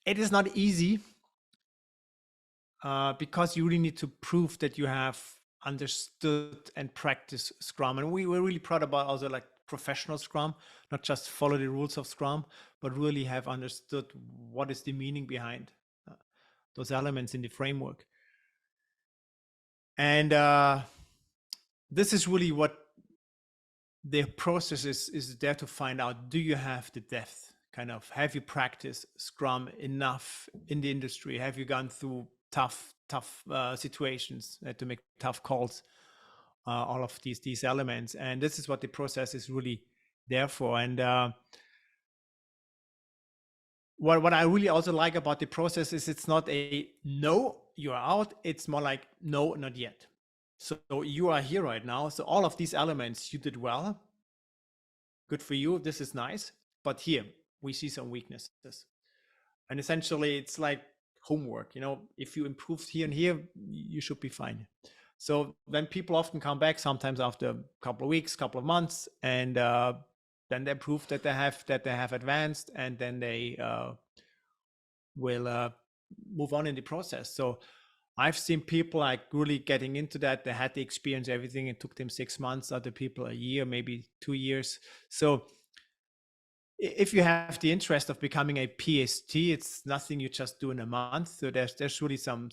It is not easy because you really need to prove that you have understood and practiced Scrum. And we're really proud about also like professional Scrum, not just follow the rules of Scrum, but really have understood what is the meaning behind those elements in the framework. And this is really what the process is there to find out. Do you have the depth? Kind of, have you practiced Scrum enough in the industry? Have you gone through tough situations to make tough calls? All of these elements, and this is what the process is really there for. And what I really also like about the process is it's not a no, you're out. It's more like no, not yet. So you are here right now. So all of these elements you did well. Good for you. This is nice. But here we see some weaknesses. And essentially it's like homework. You know, if you improved here and here, you should be fine. So then people often come back sometimes after a couple of weeks, couple of months, and then they prove that they have advanced, and then they will move on in the process. So I've seen people like really getting into that. They had the experience, everything. It took them 6 months. Other people a year, maybe 2 years. So if you have the interest of becoming a PST, it's nothing you just do in a month. So there's really some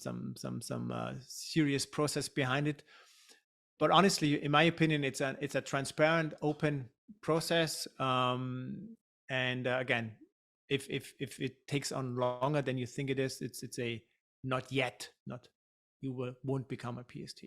serious process behind it. But honestly, in my opinion, it's a transparent, open process. And again, if it takes on longer than you think it is, it's a not yet, not you won't become a PST.